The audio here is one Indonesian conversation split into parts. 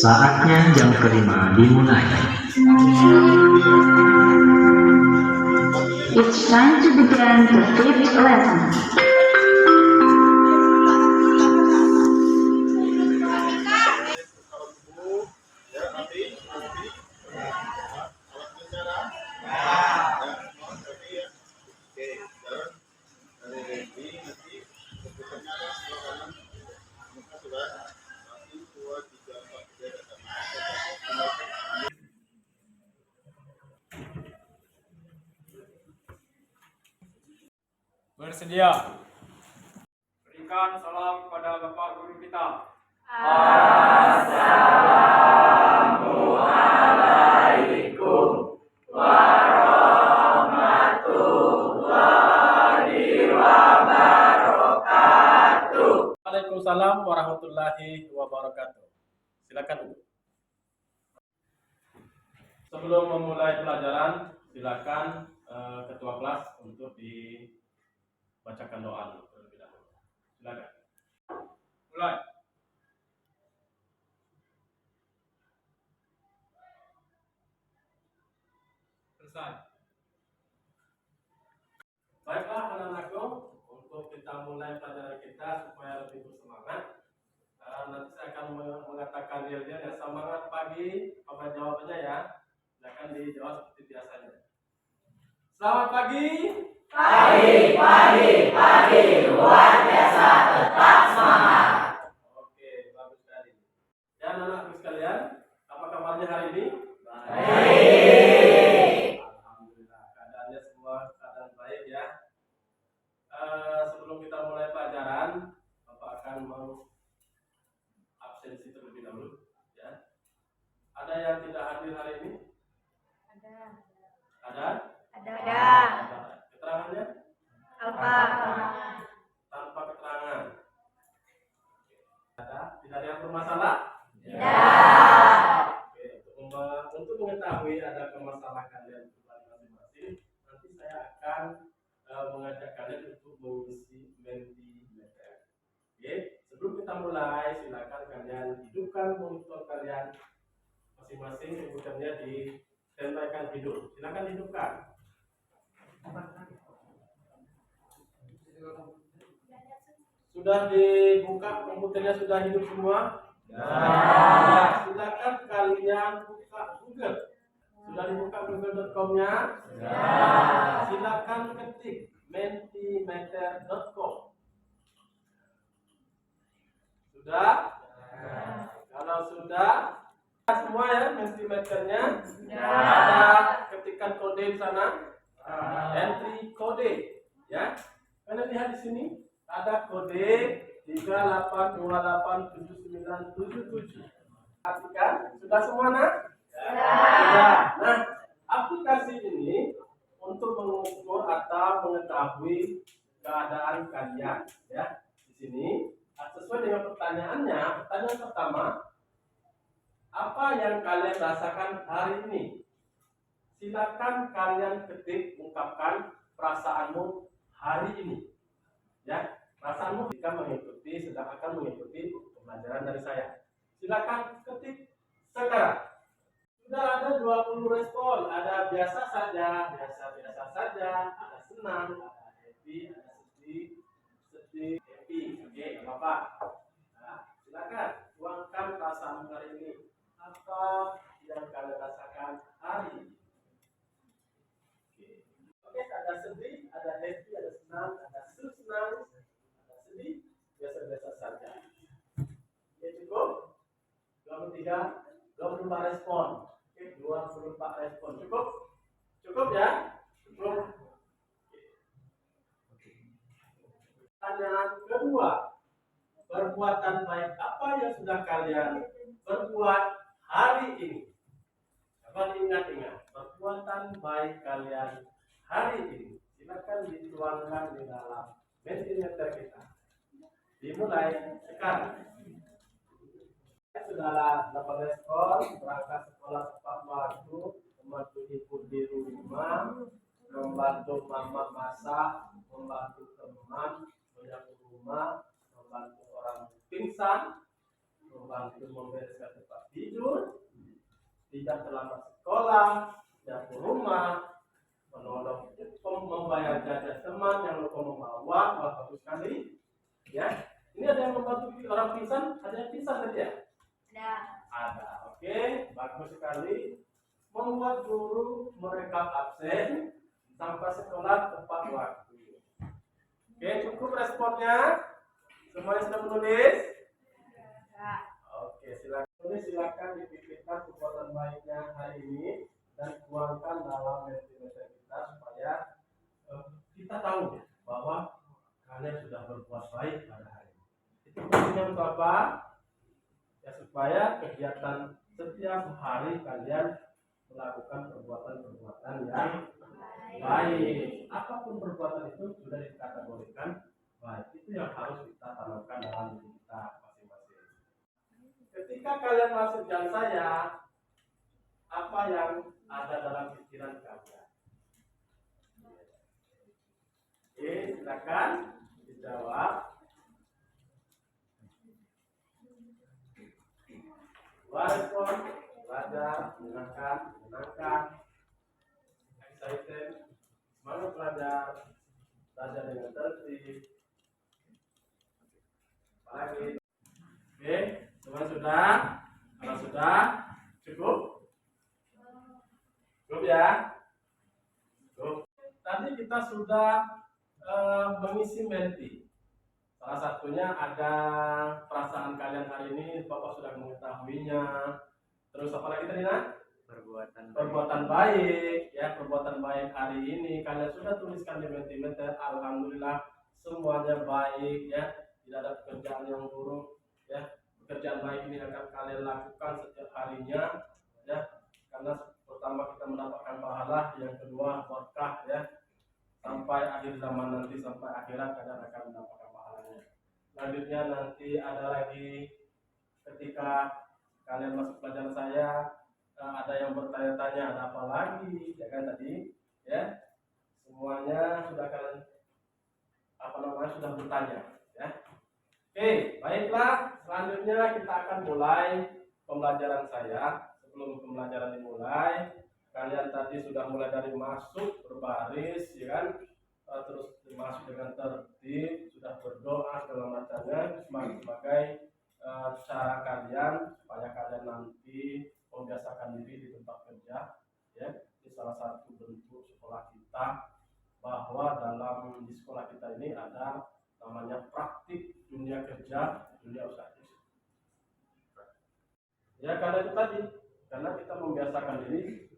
Saatnya jam kelima dimulai. It's time to begin the fifth lesson. Bersedia. Berikan salam kepada Bapak Guru kita. Assalamualaikum warahmatullahi wabarakatuh. Waalaikumsalam warahmatullahi wabarakatuh. Silakan. Sebelum memulai pelajaran, silakan ketua kelas untuk dibacakan doa dulu terlebih dahulu. Silakan. Mulai. Selesai. Baiklah anak-anakku, untuk kita mulai pelajaran kita supaya lebih bersemangat. Nanti saya akan mengatakan real-real ya. Semangat pagi, apa jawabannya ya? Silakan dijawab seperti biasanya. Selamat pagi. Pagi, luar biasa, tetap semangat. Oke, bagus sekali. Ya anak-anakku sekalian, apa kabarnya hari ini? Baik. Alhamdulillah, keadaannya semua keadaan baik ya. Sebelum kita mulai pelajaran, Bapak akan mau absensi terlebih dahulu ya. Ada yang tidak hadir hari ini? Ada? Keterangannya? Tanpa keterangan. Tidak ada yang bermasalah? Oke, untuk mengetahui ada permasalahan kalian masing-masing, nanti saya akan mengajak kalian untuk mengisi Mentimeter. Oke, sebelum kita mulai, silakan kalian hidupkan monitor kalian masing-masing, komputernya ditempelkan hidup. Silakan hidupkan. Sudah dibuka komputernya, sudah hidup semua? Ya. Silakan kalian buka Google. Sudah dibuka google.com-nya? Ya. Silakan ketik mentimeter.com. Sudah? Ya. Kalau sudah semua ya mentimeternya? Ya. Ada ketikan kode di sana? Entry kode, ya. Kalian lihat di sini ada kode 38287977. Perhatikan, sudah semua nak? Ya. Nah, aplikasi ini untuk mengukur atau mengetahui keadaan kalian, ya. Di sini sesuai dengan pertanyaannya. Pertanyaan pertama, apa yang kalian rasakan hari ini? Silakan kalian ketik, ungkapkan perasaanmu hari ini. Ya, perasaanmu jika akan mengikuti pembelajaran dari saya. Silakan ketik sekarang. Sudah ada 20 respon. Ada biasa saja, biasa-biasa saja, ada senang, ada happy, ada sedih, happy. Oke, enggak apa-apa. Nah, silakan tuangkan perasaan hari ini. Apa yang kalian rasakan hari ini? Oke, ada sedih, ada happy, ada senang, ada senang, ada sedih, biasa-biasa saja. Oke, cukup? 24 respon. Oke, 24 respon. Cukup? Cukup ya? Cukup. Pertanyaan kedua. Perbuatan baik apa yang sudah kalian berbuat hari ini? Coba diingat-ingat. Perbuatan baik kalian hari ini, silakan dituangkan di dalam Mentimeter kita. Dimulai sekarang. Sudahlah 8 respon, berangkat sekolah tepat waktu, membantu ibu di rumah, membantu mama masak, membantu teman, menyapu rumah, membantu orang pingsan, membantu membereskan tempat tidur, tidak terlambat sekolah, dapur rumah, menolong membayar jajan teman yang lupa membawa, wah bagus sekali. Ya, ini ada yang membantu orang pingsan, ada yang pingsan tadi ya? Ada. Oke, bagus sekali. Membuat guru merekam absen sampai sekolah tepat waktu. Oke, cukup responnya. Semuanya sudah menulis? Oke, silakan dipikirkan perbuatan baiknya hari ini dan tuangkan dalam mentimeter kita supaya kita tahu bahwa kalian sudah berbuat baik pada hari ini. Itu pentingnya untuk apa? Ya, supaya kegiatan setiap hari kalian melakukan perbuatan-perbuatan yang baik. Apapun perbuatan itu sudah dikategorikan baik. Itu yang harus kita tanamkan dalam diri kita masing-masing. Ketika kalian masuk jam saya, apa yang ada dalam pikiran kalian? Oke, silakan dijawab. Respon, belajar, menyenangkan, excited, semangat belajar dengan tertib. Apalagi? Oke, semua sudah? Kalau sudah, cukup? Cukup ya? Cukup. Tadi kita sudah mengisi menti. Salah satunya ada perasaan kalian hari ini, Bapak sudah mengetahuinya. Terus apa lagi tadi, Nak? Perbuatan baik, ya, perbuatan baik hari ini kalian sudah tuliskan di mentimeter. Alhamdulillah semuanya baik, ya, tidak ada pekerjaan yang buruk, ya. Pekerjaan baik ini akan kalian lakukan setiap harinya, ya, karena pertama kita mendapatkan pahala, yang kedua berkah, ya, sampai akhir zaman nanti, sampai akhirat kalian akan mendapatkan pahalanya. Selanjutnya nanti ada lagi ketika kalian masuk pelajaran saya, ada yang bertanya-tanya ada apa lagi, ya kan tadi, ya, semuanya sudah kalian sudah bertanya, ya. Oke, baiklah, selanjutnya kita akan mulai pembelajaran saya. Sebelum pembelajaran dimulai, kalian tadi sudah mulai dari masuk berbaris, ya kan, terus masuk dengan tertib, sudah berdoa segala macamnya sebagai cara kalian supaya kalian nanti membiasakan diri di tempat kerja, ya. Ini salah satu bentuk sekolah kita, bahwa di sekolah kita ini ada namanya praktik dunia kerja, dunia usaha. Ya, karena itu tadi, karena kita membiasakan diri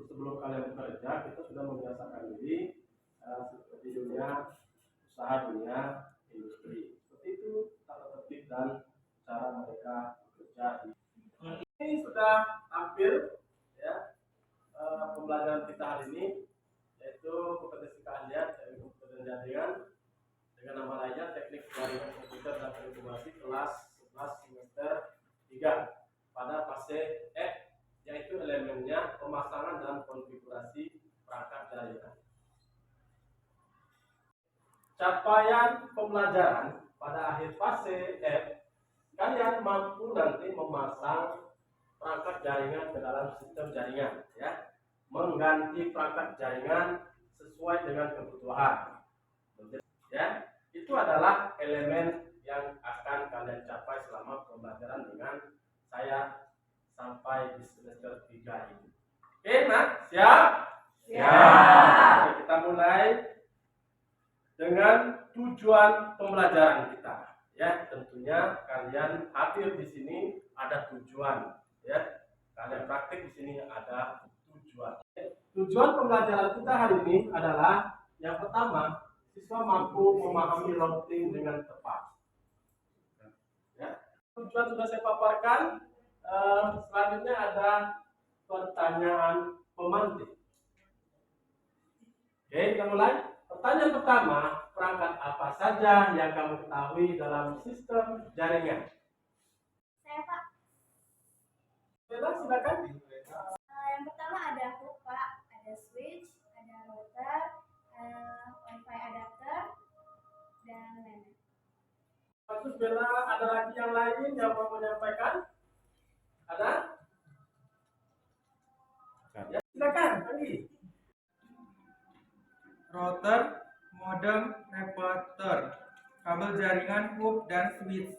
sebelum kalian bekerja, kita sudah membiasakan diri seperti dunia usaha, dunia industri. Seperti itu tata tertib dan cara mereka bekerja. Ini sudah hampir, ya, pembelajaran kita hari ini, yaitu kompetensi keahlian dari komputer dan jaringan dengan nama lainnya teknik jaringan komputer dan informasi kelas 11 semester 3 pada fase F, yaitu elemennya pemasangan dan konfigurasi perangkat jaringan. Capaian pembelajaran pada akhir fase F, kalian mampu nanti memasang perangkat jaringan ke dalam sistem jaringan, ya, mengganti perangkat jaringan sesuai dengan kebutuhan, ya. Itu adalah elemen yang akan kalian capai selama pembelajaran dengan saya sampai di semester 3 ini. Oke, Nak, siap? Siap. Oke, kita mulai dengan tujuan pembelajaran kita, ya. Tentunya kalian hadir di sini ada tujuan, ya. Kalian praktik di sini ada tujuan. Tujuan pembelajaran kita hari ini adalah yang pertama, siswa mampu memahami routing dengan tepat. Ya. Tujuan sudah saya paparkan. Selanjutnya ada pertanyaan pemantik. Oke, kita mulai. Pertanyaan pertama, perangkat apa saja yang kamu ketahui dalam sistem jaringan? Saya, Pak. Bella, silakan. Yang pertama ada hook, Pak. Ada switch, ada router, wifi adapter, dan lain-lain. Bagus, Bella. Ada lagi yang lain yang mau menyampaikan? Ada? router, modem, repeater, kabel jaringan, hub, dan switch.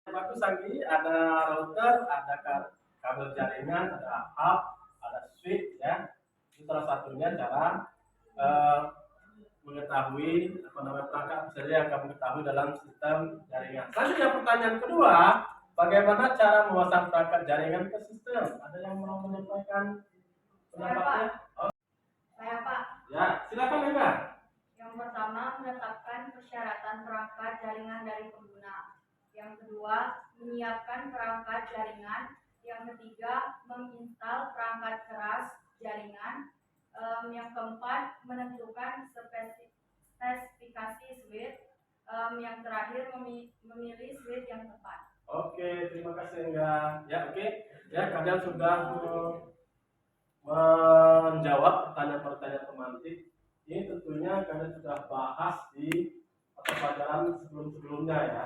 Bagus lagi, ada router, ada kabel jaringan, ada hub, ada switch ya. Itu salah satunya cara mengetahui perangkat saja yang kamu ketahui dalam sistem jaringan. Selanjutnya pertanyaan kedua, bagaimana cara memasang perangkat jaringan ke sistem? Ada yang mau menyampaikan pendapatnya? Saya Pak. Ya, silakan Enggak. Yang pertama, menetapkan persyaratan perangkat jaringan dari pengguna. Yang kedua, menyiapkan perangkat jaringan. Yang ketiga, menginstal perangkat keras jaringan. Yang keempat, menentukan spesifikasi switch. Yang terakhir, memilih switch yang tepat. Oke, terima kasih Enggak. Ya, oke. Ya, kalian sudah menjawab pertanyaan-pertanyaan pemantik. Ini tentunya kalian sudah bahas di pelajaran sebelum-sebelumnya ya.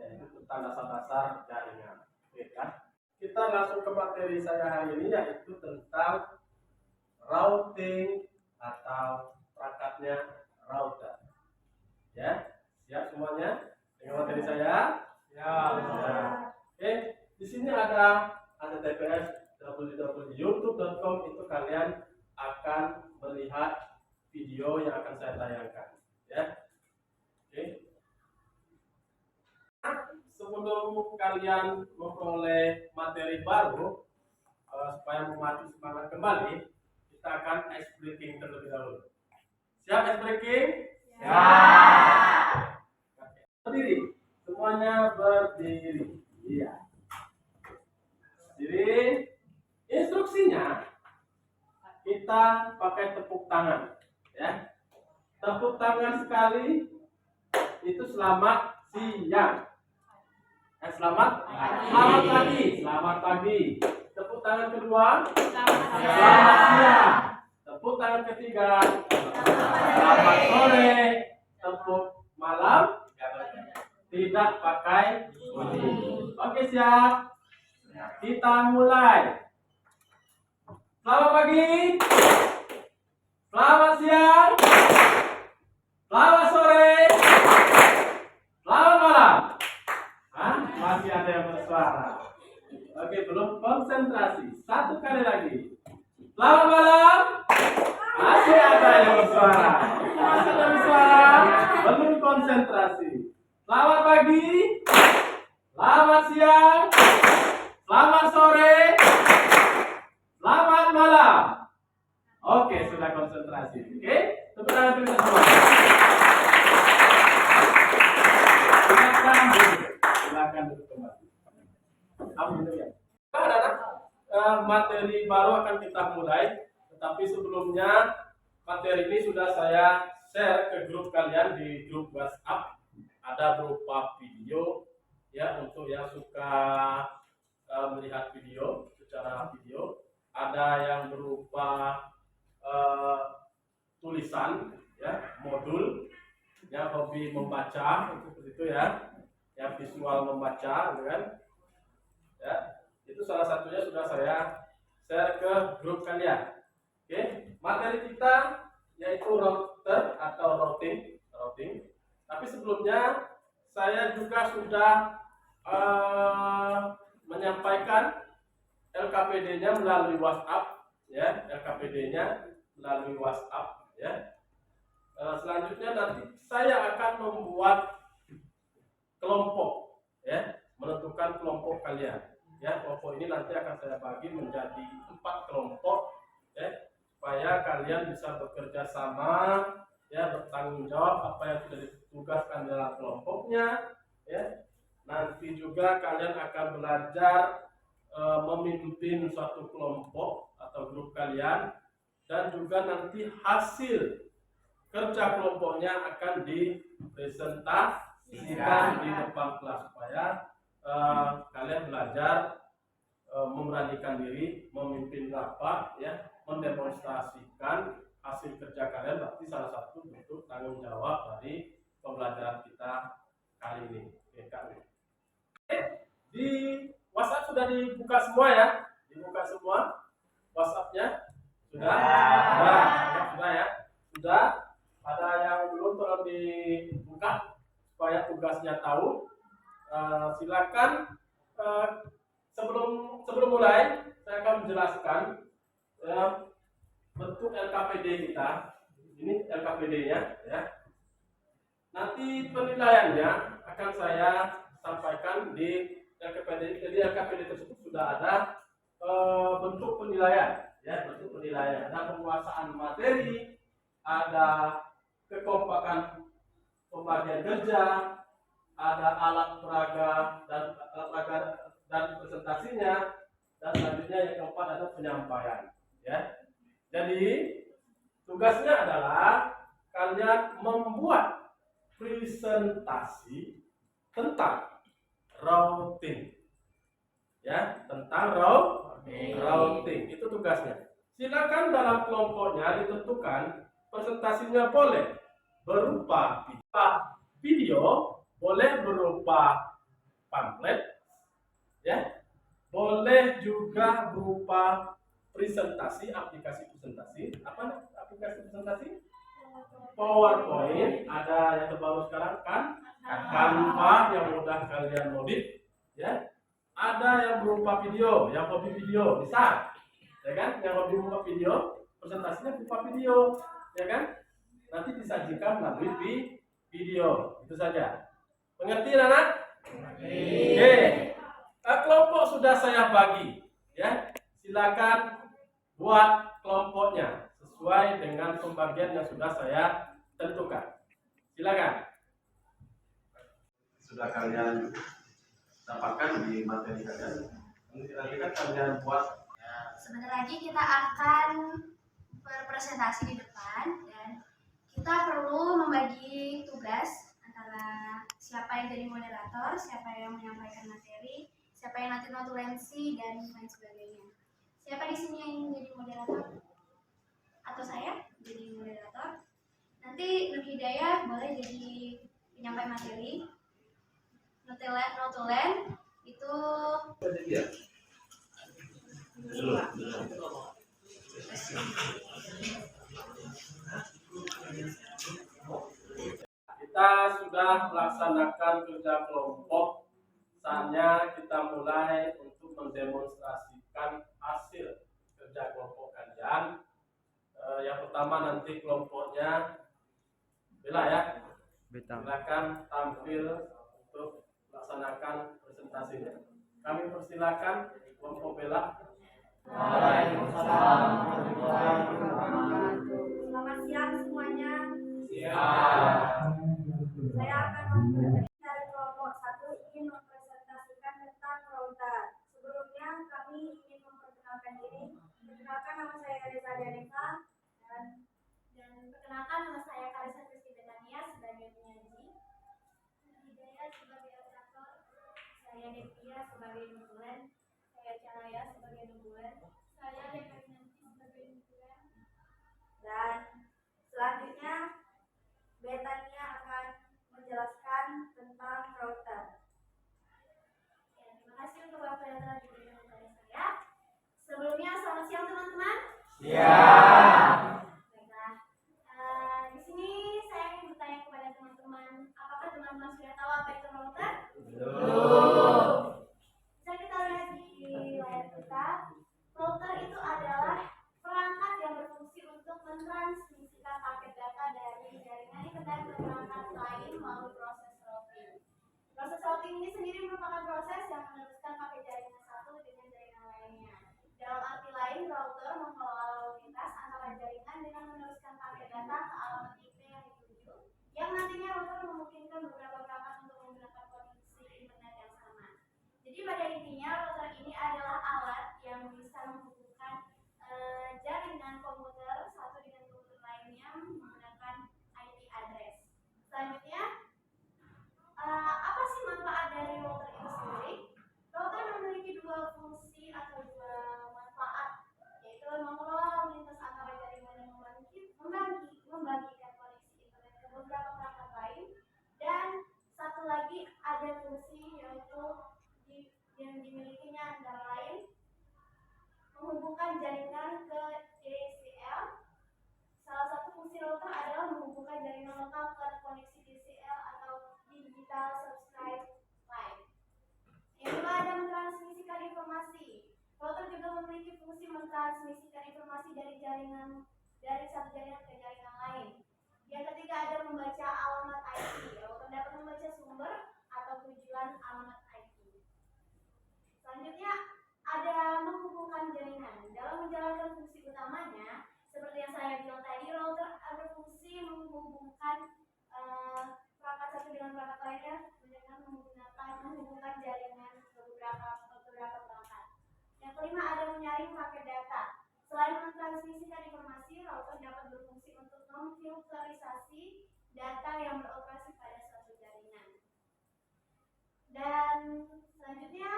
Ya, itu tentang dasar-dasar jaringan. Oke kan? Kita langsung ke materi saya hari ini, yaitu tentang routing atau perangkatnya router. Ya, siap semuanya dengan materi saya? Ya. Oke, di sini ada TPS www.youtube.com, itu kalian akan melihat video yang akan saya tayangkan. Ya. Oke. Sebelum kalian memperoleh materi baru, supaya memacu semangat kembali, kita akan ice breaking terlebih dahulu. Siap ice breaking? Siap. Berdiri, semuanya berdiri. Iya. Berdiri. Instruksinya kita pakai tepuk tangan, ya. Tepuk tangan sekali itu selamat siang. Selamat pagi. Selamat pagi. Tepuk tangan kedua. Selamat siang. Tepuk tangan ketiga. Selamat sore. Tepuk malam. Tidak pakai bunyi. Oke, siap. Kita mulai. Selamat pagi. Selamat siang. Selamat sore. Selamat malam. Masih ada yang bersuara. Oke, belum konsentrasi. Satu kali lagi. Selamat malam. Masih ada yang bersuara. Masih ada yang bersuara. Belum konsentrasi. Selamat pagi. Selamat siang. Selamat sore. Selamat malam. Oke, sudah konsentrasi. Oke, tepuk tangan kita semua. Silakan duduk kembali. Alhamdulillah. Materi baru akan kita mulai, tetapi sebelumnya materi ini sudah saya share ke grup kalian di grup WhatsApp. Ada berupa video ya, untuk yang suka melihat video secara video. Ada yang berupa tulisan ya, modul ya, hobi membaca seperti itu ya, yang visual membaca gitu kan ya. Itu salah satunya sudah saya share ke grup kalian. Oke, materi kita yaitu router atau routing. Tapi sebelumnya saya juga sudah menyampaikan LKPD-nya melalui WhatsApp ya, LKPD-nya melalui WhatsApp ya. Selanjutnya nanti saya akan membuat kelompok ya, menentukan kelompok kalian ya. Kelompok ini nanti akan saya bagi menjadi 4 kelompok ya, supaya kalian bisa bekerja sama ya, bertanggung jawab apa yang sudah ditugaskan dalam kelompoknya ya. Nanti juga kalian akan belajar memimpin suatu kelompok atau grup kalian, dan juga nanti hasil kerja kelompoknya akan dipresentasikan di depan kelas, supaya kalian belajar memberanikan diri memimpin rapat ya, mendemonstrasikan hasil kerja kalian. Berarti salah satu bentuk tanggung jawab dari pembelajaran kita kali ini. Di WhatsApp sudah dibuka semua ya, dibuka semua WhatsApp-nya sudah, sudah ya, sudah. Ada yang belum tolong dibuka supaya tugasnya tahu. Silakan sebelum mulai saya akan menjelaskan bentuk LKPD kita. Ini LKPD-nya ya. Nanti penilaiannya akan saya sampaikan di LKPD. Jadi LKPD tersebut sudah ada bentuk penilaian, ya, bentuk penilaian. Ada penguasaan materi, ada kekompakan pembagian kerja, ada alat peraga dan presentasinya, dan selanjutnya yang keempat ada penyampaian. Ya, jadi tugasnya adalah kalian membuat presentasi tentang routing, ya, tentang routing itu tugasnya. Silakan dalam kelompoknya ditentukan presentasinya boleh berupa video, boleh berupa pamflet, ya, boleh juga berupa presentasi, aplikasi presentasi. Apa aplikasi presentasi? PowerPoint, ada yang terbaru sekarang kan Canva yang mudah kalian modif, ya. Ada yang berupa video, yang hobi video bisa, ya kan? Yang hobi berupa video, presentasinya berupa video, ya kan? Nanti disajikan melalui video, itu saja. Mengerti, anak? Oke. Kelompok sudah saya bagi, ya. Silakan buat kelompoknya sesuai dengan pembagian yang sudah saya tentukan. Silakan. Sudah kalian dapatkan di materi kalian. Nanti kan kalian buat. Sebentar lagi kita akan berpresentasi di depan dan kita perlu membagi tugas antara siapa yang jadi moderator, siapa yang menyampaikan materi, siapa yang nanti notulensi dan lain sebagainya. Siapa di sini yang jadi moderator? Atau saya jadi moderator? Nanti Nur Hidayah boleh jadi penyampai materi. Notulen itu kita sudah melaksanakan kerja kelompok. Saatnya kita mulai untuk mendemonstrasikan hasil kerja kelompok kalian. Yang pertama nanti kelompoknya Bella, ya. Silakan tampil untuk melaksanakan presentasinya. Kami persilakan kelompok Bella. Waalaikumsalam warahmatullahi wabarakatuh. selamat siang semuanya. Siap. Saya akan dari kelompok 1 ingin mempresentasikan tentang router. Sebelumnya kami ingin memperkenalkan diri. Perkenalkan, nama saya Reza Daneka dan perkenalkan, nama saya Karisa Kristi Betania sebagai penyaji, Hidayah sebagai operator, saya Devia sebagai notulen, saya Caraya sebagai notulen, saya Dekarnanti sebagai notulen, dan selanjutnya Betania akan menjelaskan tentang router. Ya, terima kasih untuk waktu yang telah diberikan kepada saya. Sebelumnya selamat siang teman-teman. Baiklah. Di sini saya ingin bertanya kepada teman-teman, apakah teman-teman sudah tahu apa itu router? Belum. Bisa kita lihat di layar kita. Router itu adalah perangkat yang berfungsi untuk mentransmisikan paket data dari jaringan internet ke perangkat lain melalui proses routing. Proses routing ini sendiri merupakan proses yang meneruskan paket jaringan satu dengan jaringan lainnya. Dalam arti lain, router mengelola lalu lintas antara jaringan dengan meneruskan paket data ke alamat IP yang dituju, yang nantinya router memungkinkan beberapa perangkat untuk menggunakan koneksi internet yang sama. Jadi pada intinya router ini adalah alat yang bisa menghubungkan jaringan komputer satu dengan komputer lainnya menggunakan IP address. Selanjutnya, apa sih manfaat dari router ini sendiri? Router memiliki dua fungsi atau dua manfaat, yaitu mengelola lalu lintas antara jaringan dan membagikan koneksi internet ke beberapa perangkat lain, dan satu lagi ada fungsi yaitu yang dimilikinya antara lain menghubungkan jaringan ke DCL. Salah satu fungsi router adalah menghubungkan mentransmisikan informasi dari satu jaringan ke jaringan lain. Yang ketiga ada membaca alamat IP. Router dapat membaca sumber atau tujuan alamat IP. Selanjutnya ada menghubungkan jaringan. Dalam menjalankan fungsi utamanya, seperti yang saya bilang tadi, router berfungsi menghubungkan perangkat satu dengan perangkat lainnya dengan menghubungkan jaringan ke beberapa perangkat. Yang kelima ada menyaring paket data. Selain mentransmisikan informasi, router dapat berfungsi untuk memfilterisasi data yang beroperasi pada suatu jaringan. Dan selanjutnya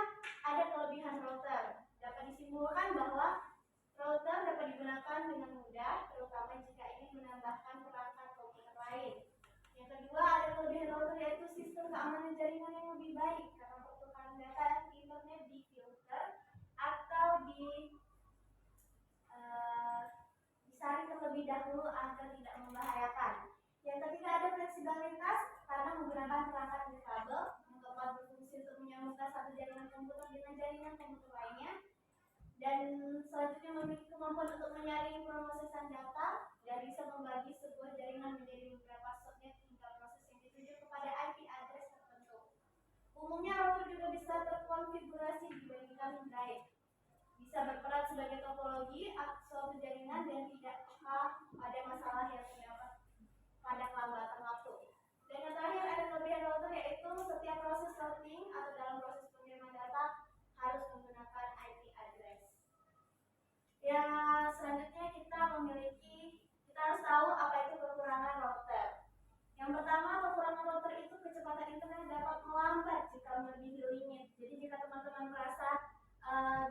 ada kelebihan router. Dapat disimpulkan bahwa router dapat digunakan dengan mudah, terutama jika ingin menambahkan perangkat komputer lain. Yang kedua ada kelebihan router yaitu sistem keamanan jaringan yang lebih baik karena pertukaran data internet difilter atau disaring terlebih dahulu agar tidak membahayakan. Yang ketiga ada fleksibilitas karena menggunakan perangkat nirkabel. Yang keempat berfungsi untuk menyambungkan satu jaringan komputer dengan jaringan komputer lainnya. Dan selanjutnya memiliki kemampuan untuk menyaring pemrosesan data dan bisa membagi sebuah jaringan menjadi beberapa subnet hingga proses yang dituju kepada IP address tertentu. Umumnya router juga bisa terkonfigurasi dibandingkan drive. Bisa berperan sebagai topologi suatu jaringan dan tidak peka pada masalah yang terdapat pada kelambatan waktu. Dan yang terakhir ada kelebihan router yaitu setiap proses routing atau dalam proses pengiriman data harus menggunakan IP address. Ya, selanjutnya kita harus tahu apa itu kekurangan router. Yang pertama, kekurangan router itu kecepatan internet dapat melambat jika melebihi limit. Jadi jika teman-teman merasa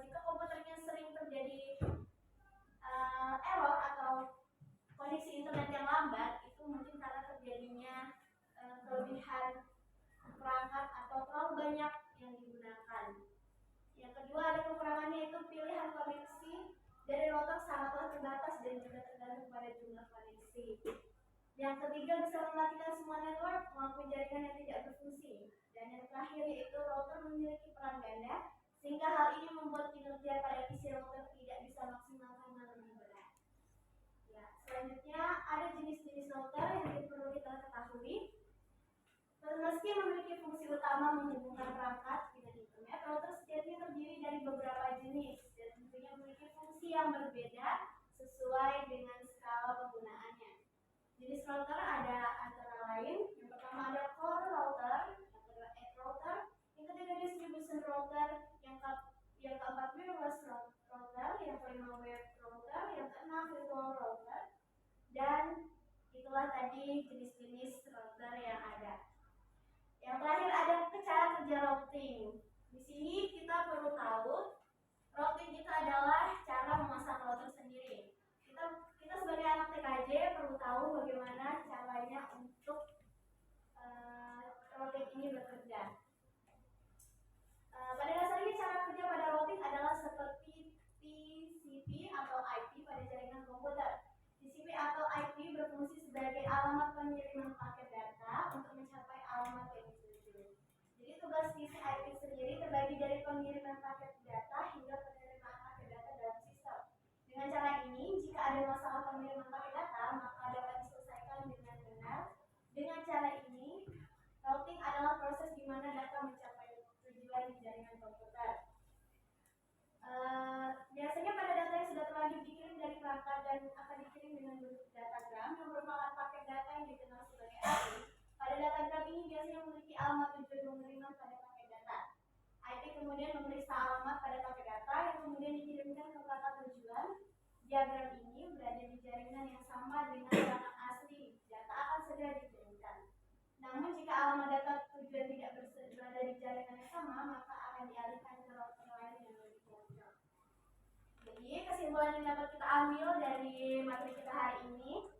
jika komputernya sering terjadi error atau koneksi internet yang lambat, itu mungkin karena terjadinya kelebihan perangkat atau terlalu banyak yang digunakan. Yang kedua ada kekurangannya itu pilihan koneksi dari router sangatlah terbatas dan juga tergantung pada jumlah koneksi. Yang ketiga bisa mematikan semua network maupun jaringan yang tidak berfungsi. Dan yang terakhir yaitu router memiliki peran ganda sehingga hal ini membuat kinerja pada PC router tidak bisa maksimal karena lebih berat. Ya, selanjutnya ada jenis-jenis router yang perlu kita ketahui. Meski memiliki fungsi utama menghubungkan perangkat dengan internet, router sejatinya terdiri dari beberapa jenis dan tentunya memiliki fungsi yang berbeda sesuai dengan skala penggunaannya. Jenis router ada antara lain, yang pertama ada core router, yang kedua edge router, yang ketiga distribution router, yang keempat wireless router, yang kelima web router, yang keenam virtual router, dan itulah tadi jenis-jenis router yang ada. Yang terakhir ada cara kerja routing. Di sini kita perlu tahu routing itu adalah cara memasang router sendiri. Kita sebagai anak TKJ perlu tahu bagaimana caranya untuk routing ini bekerja. Pada dasarnya cara kerja pada routing adalah seperti TCP atau IP pada jaringan komputer. TCP atau IP berfungsi sebagai alamat pengiriman paket data untuk mencapai alamat yang dituju. Jadi tugas TCP/IP sendiri terbagi dari pengiriman paket data hingga penerimaan paket data dalam sistem. Dengan cara ini, jika ada masalah pengiriman paket data, maka dapat diselesaikan dengan benar. Dengan cara ini, routing adalah proses di mana data mencapai tujuan di jaringan komputer. Biasanya pada data yang sudah terlanjur dikirim dari perangkat dan akan dikirim dengan bentuk datagram yang merupakan paket data yang dikenal sebagai IP. Pada datagram ini biasanya memiliki alamat tujuan pengiriman pada paket data. IP kemudian memeriksa alamat pada paket data yang kemudian dikirimkan ke perangkat tujuan. Diagram ini berada di jaringan yang sama dengan perangkat asli. Data akan segera dikirimkan. Namun jika alamat data tujuan tidak berada di jaringan yang sama, maka akan dialihkan ke router lain yang lebih cocok. Jadi kesimpulan yang dapat kita ambil dari materi kita hari ini,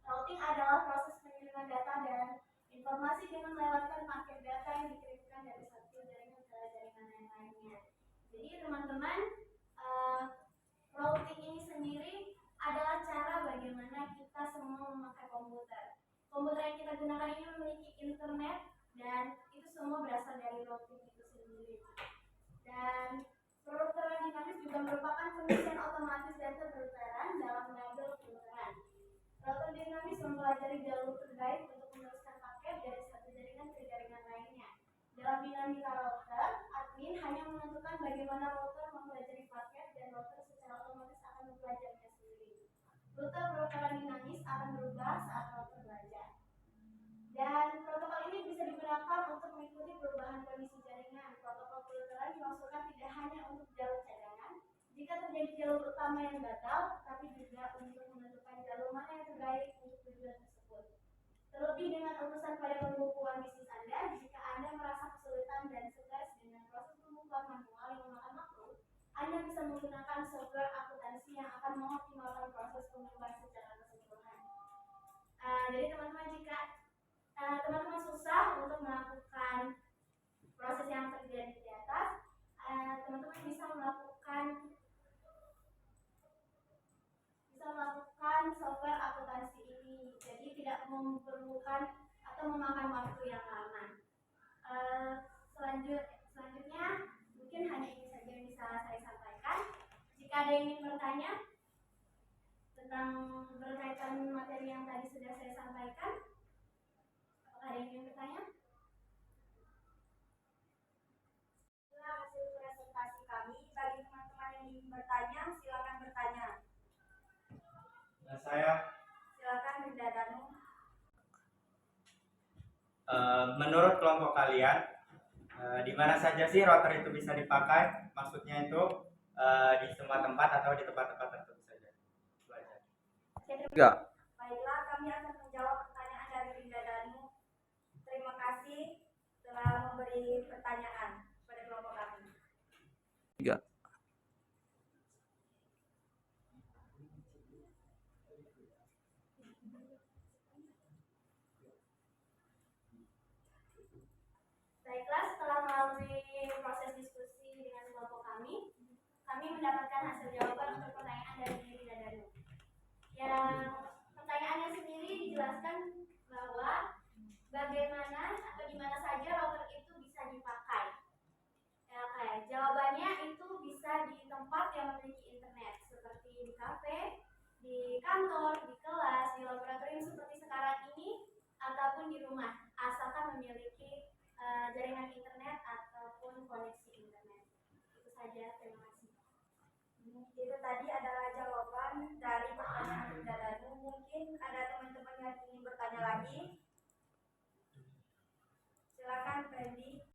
routing adalah proses pengiriman data dan informasi dengan melewatkan paket data yang dikirimkan dari satu jaringan ke jaringan yang lainnya. Jadi teman-teman, routing ini sendiri adalah cara bagaimana kita semua memakai komputer. Komputer yang kita gunakan ini memiliki internet dan itu semua berasal dari routing itu sendiri. Dan router dinamis juga juga merupakan pengisian otomatis dan terpeletaran dalam mengambil peletaran. Router dinamis mempelajari jalur terkait untuk meneruskan paket dari satu jaringan ke jaringan lainnya. Dalam dinamika router, admin hanya menentukan bagaimana router mempelajari paket dan router secara otomatis akan mempelajarinya sendiri. Rute peletaran dinamis akan berubah saat router belajar. Dan protokol ini bisa digunakan untuk mengikuti perubahan kondisi jaringan. Protokol peletaran dimaksudkan tidak hanya untuk jalur cadangan, jika terjadi jalur utama yang gagal, tapi juga untuk menentukan jalur mana yang terbaik untuk tujuan tersebut. Terlebih dengan urusan pada pembukuan bisnis Anda, jika Anda merasa kesulitan dan stres dengan proses pembukuan manual yang memakan waktu, Anda bisa menggunakan software akuntansi yang akan mengoptimalkan proses pembukuan secara keseluruhan. Jadi teman-teman, jika teman-teman susah untuk melakukan proses yang terjadi di atas, teman-teman bisa melakukan software akuntansi ini. Jadi tidak memerlukan atau memakan waktu yang lama. Selanjutnya mungkin hanya ini saja yang bisa saya sampaikan. Jika ada yang ingin bertanya tentang berkaitan materi yang tadi sudah saya sampaikan, apakah ada yang ingin bertanya? Itulah hasil presentasi kami. Bagi teman-teman yang ingin bertanya, silakan bertanya. Saya Silakan Rinda Danu. menurut kelompok kalian, di mana saja sih router itu bisa dipakai? Maksudnya itu di semua tempat atau di tempat-tempat tertentu saja? Baiklah, kami akan menjawab pertanyaan dari Rinda Danu. Terima kasih telah memberi pertanyaan pada kelompok kami. Baiklah, setelah melalui proses diskusi dengan kelompok kami mendapatkan hasil jawaban untuk pertanyaan dari diri dan Danu. Yang pertanyaannya sendiri dijelaskan bahwa bagaimana atau di mana saja router itu bisa dipakai. Oke, jawabannya itu bisa di tempat yang memiliki internet, seperti di kafe, di kantor, di kelas, di laboratorium seperti sekarang ini, ataupun di rumah, asalkan memiliki jaringan internet ataupun koneksi internet. Itu saja, terima kasih. Itu tadi adalah jawaban dari pertanyaan Rinda Danu. Mungkin ada teman-teman yang ingin bertanya lagi. Silakan Fendi.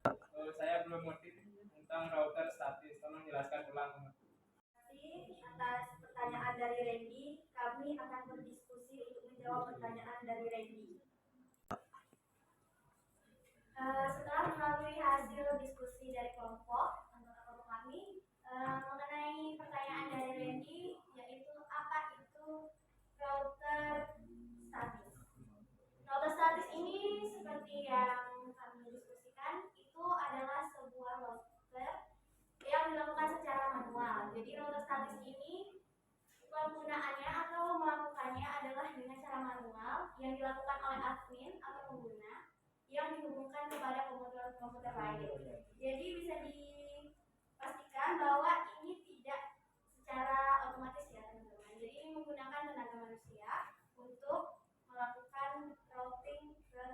Saya belum ngerti tentang router statis, tolong jelaskan ulang. Terima kasih atas pertanyaan dari Randy. Kami akan berdiskusi untuk menjawab pertanyaan dari Randy. Setelah melalui hasil diskusi dari kelompok anggota kelompok kami mengenai pertanyaan dari Randy, yaitu apa itu router statis. Router statis ini seperti yang kami diskusikan, itu adalah sebuah router yang dilakukan secara manual. Jadi router statis ini penggunaannya atau melakukannya adalah dengan cara manual yang dilakukan oleh admin atau pengguna yang dihubungkan kepada komputer lain. Jadi bisa dipastikan bahwa ini tidak secara otomatis ya teman-teman. Jadi ini menggunakan tenaga manusia untuk melakukan routing ke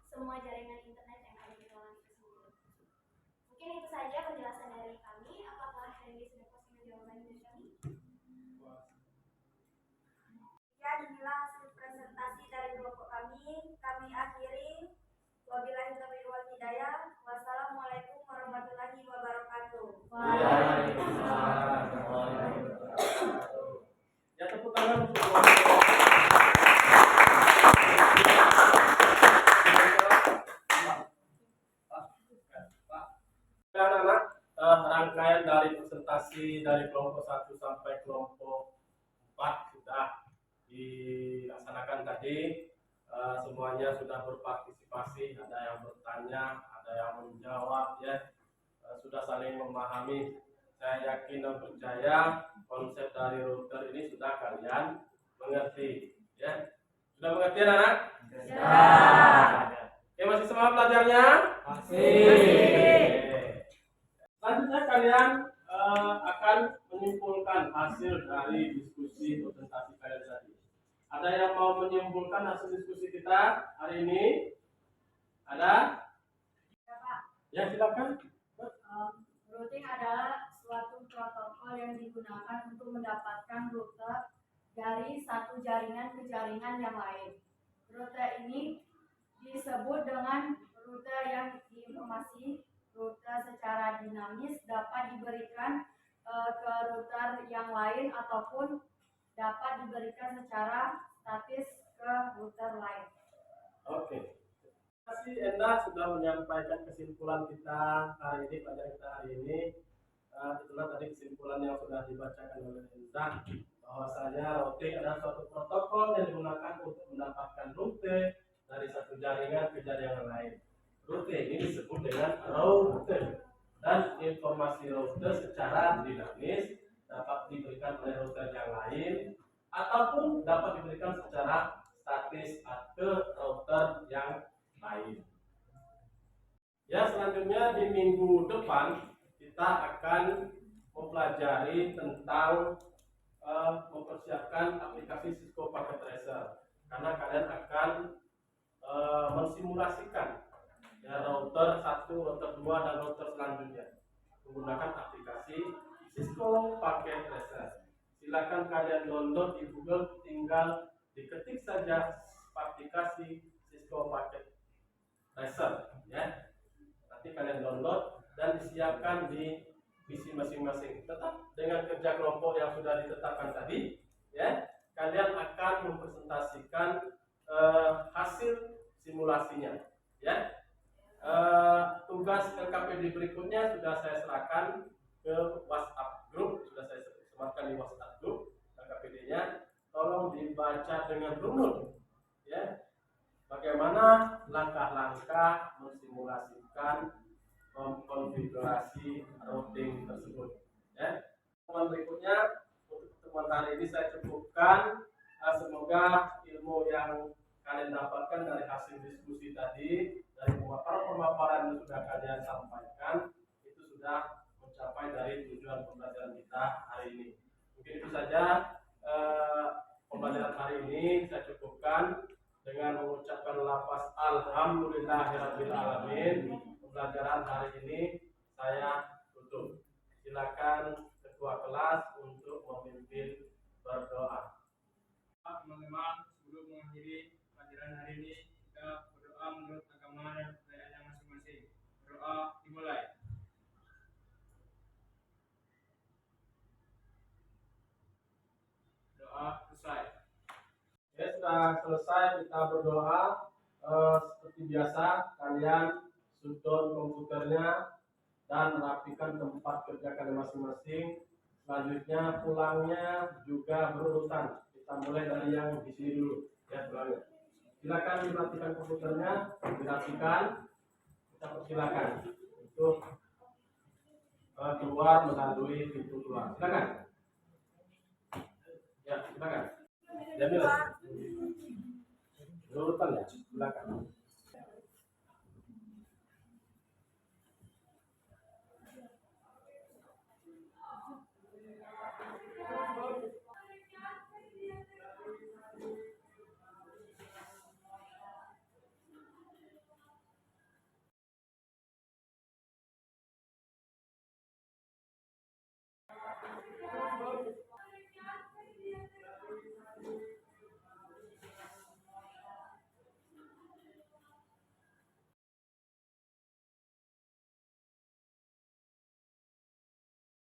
semua jaringan internet yang ada di ruangan tersebut. Mungkin itu saja penjelasan dari kami. Apakah Randy sudah posting jawaban dari kami? Ya, inilah hasil presentasi dari kelompok kami. Kami akhiri. Wabillahi taufiq wal hidayah. Wassalamualaikum warahmatullahi wabarakatuh. Ya, tepuk tangan. Anak-anak, rangkaian dari presentasi dari kelompok 1 sampai kelompok 4 sudah dilaksanakan tadi. Semuanya sudah berpartisipasi, ada yang bertanya, ada yang menjawab, ya, sudah saling memahami. Saya yakin dan percaya konsep dari router ini sudah kalian mengerti, ya. Sudah mengerti, anak? Oke, masih semangat belajarnya? Masih. Selanjutnya kalian akan menyimpulkan hasil diskusi kita hari ini? Ada? Ya, silakan. Routing adalah suatu protokol yang digunakan untuk mendapatkan rute dari satu jaringan ke jaringan yang lain. Rute ini disebut dengan rute yang diinformasi. Rute secara dinamis dapat diberikan ke router yang lain ataupun dapat diberikan secara statis ke router lain. Oke. Terima kasih Enda sudah menyampaikan kesimpulan kita hari ini, pelajaran kita hari ini. Itulah tadi kesimpulan yang sudah dibacakan oleh Enda, bahwasanya routing adalah suatu protokol yang digunakan untuk mendapatkan rute dari satu jaringan ke jaringan lain. Rute ini disebut dengan router, dan informasi router secara dinamis dapat diberikan oleh router yang lain ataupun dapat diberikan secara statis ke router yang lain. Ya, selanjutnya di minggu depan kita akan mempelajari tentang mempersiapkan aplikasi Cisco Packet Tracer, karena kalian akan mensimulasikan ya, router 1, router 2, dan router selanjutnya menggunakan aplikasi Cisco Packet Tracer. Silakan kalian download di Google, tinggal diketik saja aplikasi Cisco Packet Tracer ya. Nanti kalian download dan disiapkan di PC masing-masing. Tetap dengan kerja kelompok yang sudah ditetapkan tadi ya. Kalian akan mempresentasikan hasil simulasinya ya. Tugas LKPD berikutnya sudah saya serahkan ke WhatsApp group, sudah saya sematkan di WhatsApp group LKPD-nya. Tolong dibaca dengan runut ya, bagaimana langkah-langkah mensimulasikan mengkonfigurasi routing tersebut ya. Pertemuan berikutnya untuk pertemuan hari ini saya cukupkan. Semoga ilmu yang kalian dapatkan dari hasil diskusi tadi, dari pemaparan yang sudah kalian sampaikan, itu sudah mencapai dari tujuan pembelajaran kita hari ini. Mungkin itu saja pembelajaran hari ini. Saya cukupkan dengan mengucapkan lafaz alhamdulillahirabbil alamin. Pembelajaran hari ini saya tutup. Silakan ketua kelas untuk memimpin berdoa. Teman-teman, sebelum mengakhiri pelajaran hari ini, kita berdoa menurut agama dan kepercayaannya masing-masing. Berdoa dimulai. Doa selesai. Ya, sudah selesai kita berdoa. Seperti biasa, kalian shutdown komputernya dan rapikan tempat kerja kalian masing-masing. Selanjutnya pulangnya juga berurutan. Kita mulai dari yang di sini dulu ya, pulangnya. Silakan dirapikan komputernya, dirapikan. Kita persilakan untuk keluar melalui pintu keluar. Silakan. Ya, silakan. Jamil. Berurutan ya, silakan.